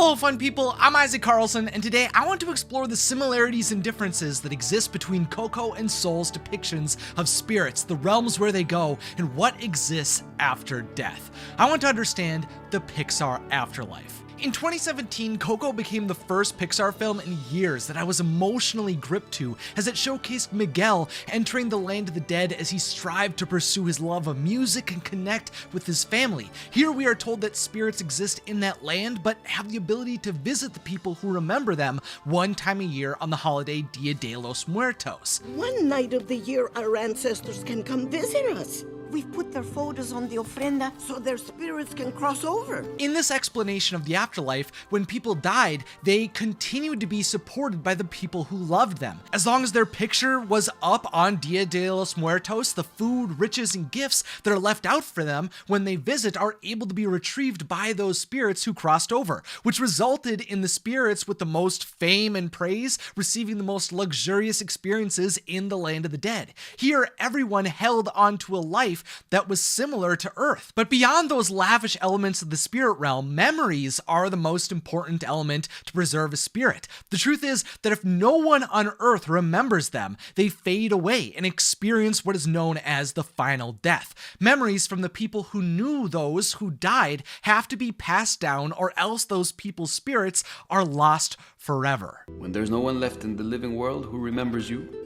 Hello fun people, I'm Isaac Carlson, and today I want to explore the similarities and differences that exist between Coco and Soul's depictions of spirits, the realms where they go, and what exists after death. I want to understand the Pixar Afterlife. In 2017, Coco became the first Pixar film in years that I was emotionally gripped to, as it showcased Miguel entering the land of the dead as he strived to pursue his love of music and connect with his family. Here we are told that spirits exist in that land, but have the ability to visit the people who remember them one time a year on the holiday Dia de los Muertos. One night of the year our ancestors can come visit us. We've put their photos on the ofrenda so their spirits can cross over. In this explanation of the afterlife, when people died, they continued to be supported by the people who loved them. As long as their picture was up on Dia de los Muertos, the food, riches, and gifts that are left out for them when they visit are able to be retrieved by those spirits who crossed over, which resulted in the spirits with the most fame and praise receiving the most luxurious experiences in the land of the dead. Here, everyone held onto a life that was similar to Earth. But beyond those lavish elements of the spirit realm, memories are the most important element to preserve a spirit. The truth is that if no one on Earth remembers them, they fade away and experience what is known as the final death. Memories from the people who knew those who died have to be passed down, or else those people's spirits are lost forever. When there's no one left in the living world who remembers you,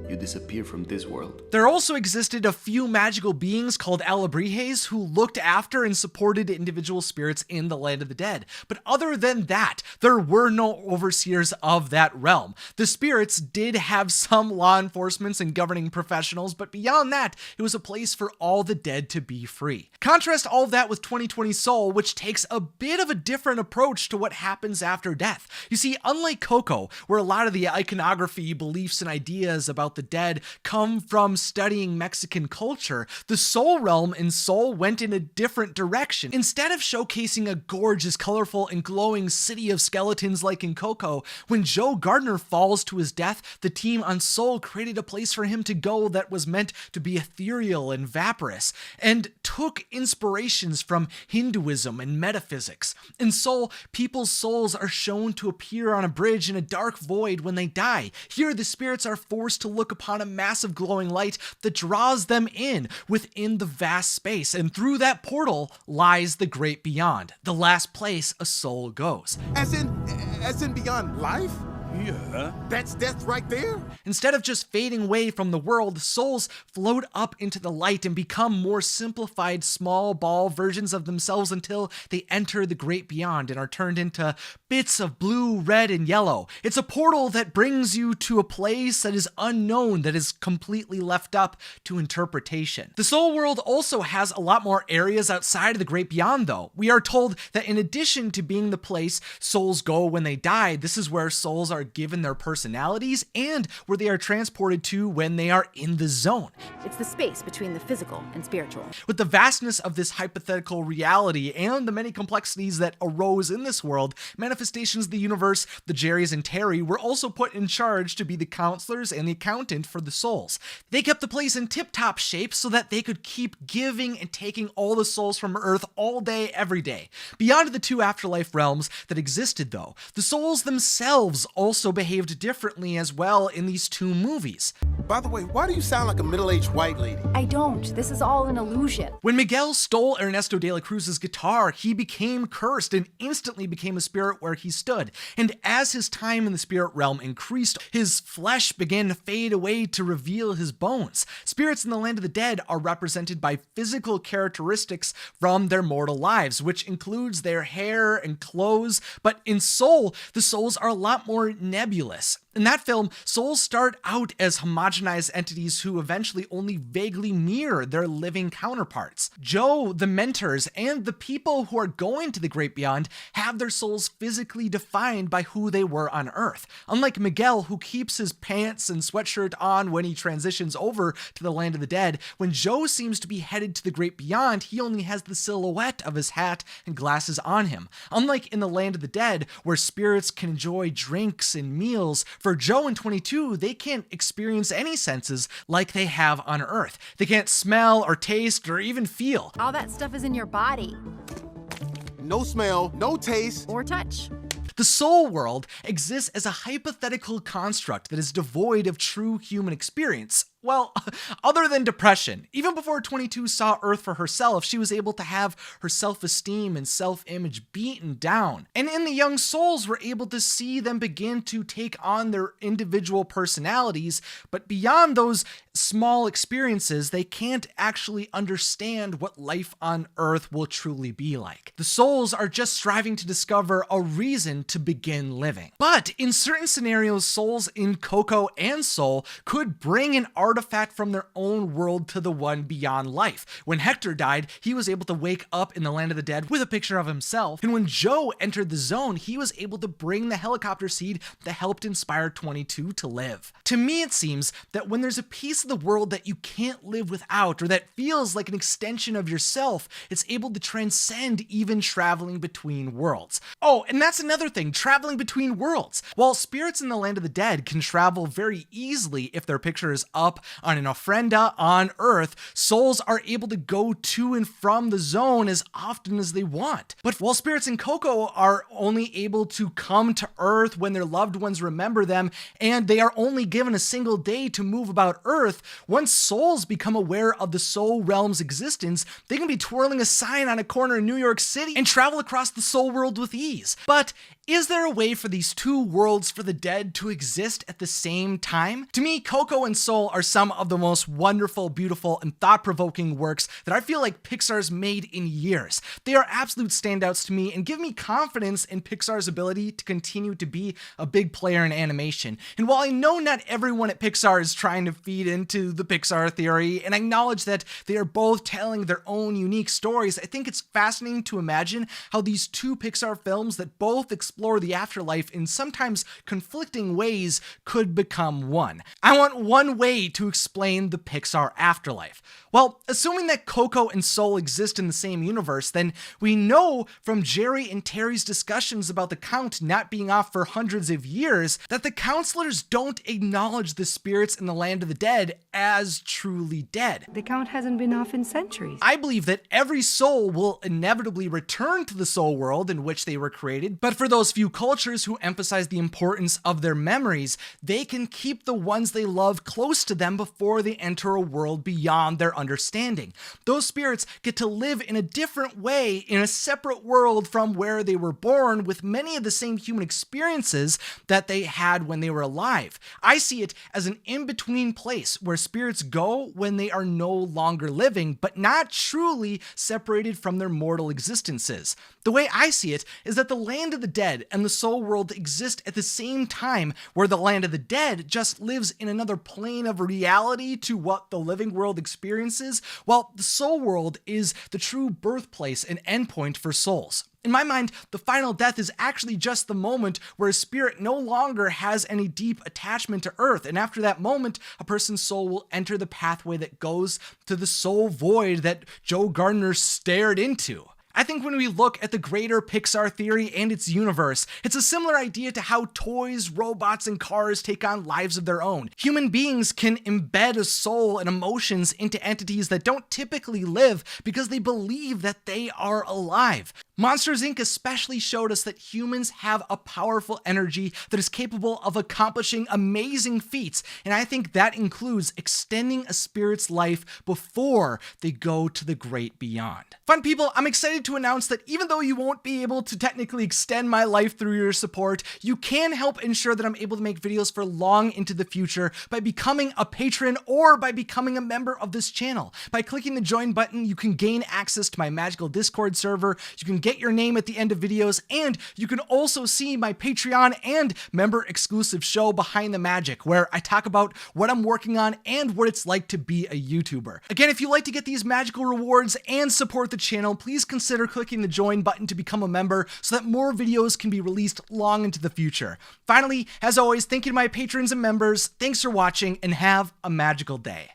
you disappear from this world. There also existed a few magical beings called Alebrijes who looked after and supported individual spirits in the land of the dead. But other than that, there were no overseers of that realm. The spirits did have some law enforcement and governing professionals, but beyond that, it was a place for all the dead to be free. Contrast all of that with 2020 Soul, which takes a bit of a different approach to what happens after death. You see, unlike Coco, where a lot of the iconography, beliefs, and ideas about the dead come from studying Mexican culture, the Soul realm in Soul went in a different direction. Instead of showcasing a gorgeous, colorful, and glowing city of skeletons like in Coco, when Joe Gardner falls to his death, the team on Soul created a place for him to go that was meant to be ethereal and vaporous, and took inspirations from Hinduism and metaphysics. In Soul, people's souls are shown to appear on a bridge in a dark void when they die. Here, the spirits are forced to look upon a massive glowing light that draws them in within the vast space, and through that portal lies the great beyond, the last place a soul goes. As in beyond life? Yeah. That's death right there? Instead of just fading away from the world, souls float up into the light and become more simplified, small ball versions of themselves until they enter the great beyond and are turned into bits of blue, red, and yellow. It's a portal that brings you to a place that is unknown, that is completely left up to interpretation. The soul world also has a lot more areas outside of the great beyond, though. We are told that in addition to being the place souls go when they die, this is where souls are given their personalities and where they are transported to when they are in the zone. It's the space between the physical and spiritual. With the vastness of this hypothetical reality and the many complexities that arose in this world, manifestations of the universe, the Jerrys and Terry, were also put in charge to be the counselors and the accountant for the souls. They kept the place in tip-top shape so that they could keep giving and taking all the souls from Earth all day, every day. Beyond the two afterlife realms that existed, though, the souls themselves also behaved differently as well in these two movies. By the way, why do you sound like a middle-aged white lady? I don't. This is all an illusion. When Miguel stole Ernesto de la Cruz's guitar, he became cursed and instantly became a spirit where he stood. And as his time in the spirit realm increased, his flesh began to fade away to reveal his bones. Spirits in the land of the dead are represented by physical characteristics from their mortal lives, which includes their hair and clothes. But in Soul, the souls are a lot more nebulous. In that film, souls start out as homogenized entities who eventually only vaguely mirror their living counterparts. Joe, the mentors, and the people who are going to the great beyond have their souls physically defined by who they were on Earth. Unlike Miguel, who keeps his pants and sweatshirt on when he transitions over to the land of the dead, when Joe seems to be headed to the great beyond, he only has the silhouette of his hat and glasses on him. Unlike in the land of the dead, where spirits can enjoy drinks and meals, for Joe and 22, they can't experience any senses like they have on Earth. They can't smell or taste or even feel. All that stuff is in your body. no smell, no taste. Or touch. The soul world exists as a hypothetical construct that is devoid of true human experience. Well, other than depression. Even before 22 saw Earth for herself, she was able to have her self-esteem and self-image beaten down. And in the young souls, we're able to see them begin to take on their individual personalities, but beyond those small experiences, they can't actually understand what life on Earth will truly be like. The souls are just striving to discover a reason to begin living. But in certain scenarios, souls in Coco and Soul could bring an artifact from their own world to the one beyond life. When Hector died, he was able to wake up in the land of the dead with a picture of himself. And when Joe entered the zone, he was able to bring the helicopter seed that helped inspire 22 to live. To me, it seems that when there's a piece of the world that you can't live without, or that feels like an extension of yourself, it's able to transcend even traveling between worlds. Oh, and that's another thing, traveling between worlds. While spirits in the land of the dead can travel very easily if their picture is up on an ofrenda on Earth, souls are able to go to and from the zone as often as they want. But while spirits in Coco are only able to come to Earth when their loved ones remember them, and they are only given a single day to move about Earth, once souls become aware of the soul realm's existence, they can be twirling a sign on a corner in New York City and travel across the soul world with ease. But is there a way for these two worlds for the dead to exist at the same time? To me, Coco and Soul are some of the most wonderful, beautiful, and thought-provoking works that I feel like Pixar's made in years. They are absolute standouts to me and give me confidence in Pixar's ability to continue to be a big player in animation. And while I know not everyone at Pixar is trying to feed into the Pixar Theory, and I acknowledge that they are both telling their own unique stories, I think it's fascinating to imagine how these two Pixar films that both explore the afterlife in sometimes conflicting ways could become one. I want one way to explain the Pixar Afterlife. Well, assuming that Coco and Soul exist in the same universe, then we know from Jerry and Terry's discussions about the Count not being off for hundreds of years that the counselors don't acknowledge the spirits in the land of the dead as truly dead. The Count hasn't been off in centuries. I believe that every soul will inevitably return to the soul world in which they were created, but for those few cultures who emphasize the importance of their memories, they can keep the ones they love close to them before they enter a world beyond their understanding. Those spirits get to live in a different way in a separate world from where they were born, with many of the same human experiences that they had when they were alive. I see it as an in-between place where spirits go when they are no longer living, but not truly separated from their mortal existences. The way I see it is that the land of the dead and the soul world exist at the same time, where the land of the dead just lives in another plane of reality to what the living world experiences, while the soul world is the true birthplace and endpoint for souls. In my mind, the final death is actually just the moment where a spirit no longer has any deep attachment to Earth, and after that moment, a person's soul will enter the pathway that goes to the soul void that Joe Gardner stared into. I think when we look at the greater Pixar theory and its universe, it's a similar idea to how toys, robots, and cars take on lives of their own. Human beings can embed a soul and emotions into entities that don't typically live because they believe that they are alive. Monsters, Inc. especially showed us that humans have a powerful energy that is capable of accomplishing amazing feats, and I think that includes extending a spirit's life before they go to the great beyond. Fun people, I'm excited to announce that even though you won't be able to technically extend my life through your support, you can help ensure that I'm able to make videos for long into the future by becoming a patron or by becoming a member of this channel. By clicking the join button, you can gain access to my magical Discord server, you can get your name at the end of videos, and you can also see my Patreon and member exclusive show Behind the Magic, where I talk about what I'm working on and what it's like to be a YouTuber. Again, if you'd like to get these magical rewards and support the channel, please consider clicking the join button to become a member so that more videos can be released long into the future. Finally, as always, thank you to my patrons and members, thanks for watching, and have a magical day.